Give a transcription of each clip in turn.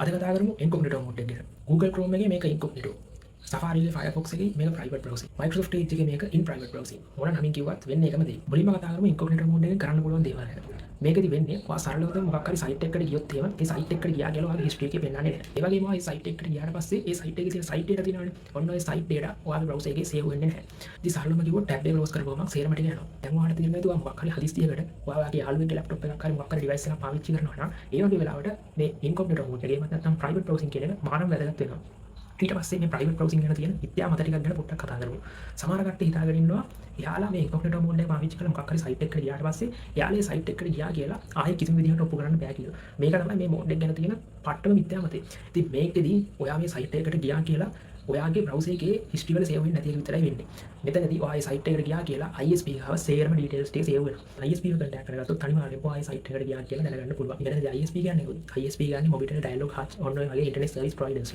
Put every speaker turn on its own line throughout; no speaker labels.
අද කතා කරමු ඉන්කොග්නිටෝ මෝඩ් එක ගැන. Google Chrome එකේ මේක ඉන්කොග්නිටෝ. Safari එකේ Firefox එකේ මේක private browsing. Microsoft Edge එකේ මේක in private browsing. මොන නමින් කිව්වත් වෙන්නේ එකම දේ. මුලින්ම කතා කරමු ඉන්කොග්නිටෝ මෝඩ් එකෙන් කරන්න පුළුවන් දේවල් ගැන. මේකෙදි වෙන්නේ ඔයා සරලව මොකක් හරි site එකකට ගියොත් එහෙම ඒ site එකට ගියා කියලා ඔයාගේ history එකේ පෙන්නන්නේ නැහැ. ඒ වගේම ඔයා ඒ site එකට ගියාට පස්සේ ඒ site එකේ තියෙන site data තියෙනවනේ. ඔන්න ඔය site data ඔයාගේ browser එකේ save වෙන්නේ නැහැ. ඉතින් සරලවම කිව්වොත් tab එක close කරපුවම සේරම ටික යනවා. දැන් ඔයාලට තියෙන දේ ඔයා මොකක් හරි හදිස්සියකට ඔයාගේ යාළුවෙක්ගේ laptop එකක් හරි මොකක් හරි device එකක් පාවිච්චි කරනවා නම් ඒ වගේ වෙලාවට මේ incognito mode එකේ නැත්නම් private browsing කියන එක මානව වැදගත් වෙනවා. ඊට පස්සේ මේ private browsing ගැන තියෙන ඉතිහාස මත ටිකක් ගැන පොඩ්ඩක් කතා කරමු. සමහර කට්ටිය හිතාගෙන ඉන්නවා එයාලා මේ incognito mode එක පාවිච්චි කරලා මොකක් හරි site එකකට ගියාට පස්සේ එයාලා ඒ site එකට ගියා කියලා ආයෙ කිසිම විදිහකට ඔප්පු කරන්න බෑ කියලා. මේක තමයි මේ mode එක ගැන තියෙන පට්ටම මිත්‍යා මතය. ඉතින් මේකෙදී ඔයා මේ site එකකට ගියා කියලා ඔයාගේ browser එකේ history වල save වෙන්නේ නැති එක විතරයි වෙන්නේ. මෙතනදී ඔයා ඒ site එකට ගියා කියලා ISP ගාව සේරම details ටික save වෙනවා. ISP එක contact කරගත්තොත් අනිවාර්යෙන්ම ඔයා ඒ site එකට ගියා කියලා දැනගන්න පුළුවන්. මෙතනදී ISP කියන්නේ ISP කියන්නේ Mobitel Dialog Hutch ඔන්න ඔය වගේ internet service providers.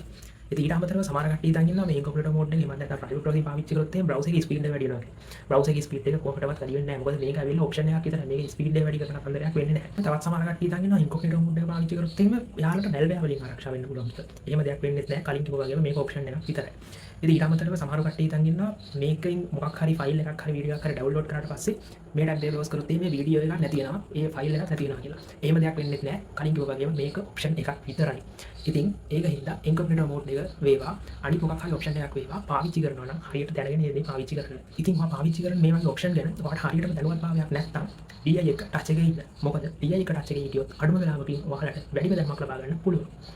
ඉතින් ඊට අමතරව සමහර කට්ටිය හිතන් ඉන්නවා මේ incognito mode එකේ මම නැත්නම් private browsing පාවිච්චි කරොත් එහෙනම් browser එකේ speed එක වැඩි වෙනවා කියලා. browser එකේ speed එක කොහොමදවත් වැඩි වෙන්නේ නැහැ. මොකද මේක ඇවිල්ලා option එකක් විතරයි. මේකේ speed එක වැඩි කරන කන්දරයක් වෙන්නේ නැහැ. තවත් සමහර කට්ටිය හිතන් ඉන්නවා incognito mode එක පාවිච්චි කරොත් එහෙනම් යාළුවට malware වලින් ආරක්ෂා වෙන්න පුළුවන් කියලා. එහෙම දෙයක් වෙන්නේ නැහැ. කලින් කිව්වා වගේම මේක option එකක් විතරයි. ඉතින් ඊට අමතරව සමහර කට්ටිය හිතන් ඉන්නවා මේකෙන් මොකක් හරි ෆයිල් එකක් හරි වීඩියෝ එකක් හරි ඩවුන්ලෝඩ් කරාට පස්සේ මේ ටැබ් එක close කරොත් මේ වීඩියෝ එක නැති වෙනවා. ඒ ෆයිල් එක නැති වෙනවා කියලා. එහෙම දෙයක් වෙන්නේ නැහැ. කලින් කිව්වා වගේම මේක option එකක් විතරයි. ඉතින් ඒක හින්දා incognito mode එක වේවා අනිත් මොකක් හරි option එකක් වේවා පාවිච්චි කරනවා නම් හරියට දැනගෙන ඉන්නේ පාවිච්චි කරන්න. ඉතින් මම පාවිච්චි කරන මේ වගේ option ගැන ඔයාලට හරියටම දැනුවත් භාවයක් නැත්නම් DI එක touch එකේ ඉන්න. මොකද DI එක touch එකේ හිටියොත් අඩුම වෙලාවකින් ඔයාලට වැඩිම දැනුමක් ලබා ගන්න පුළුවන්.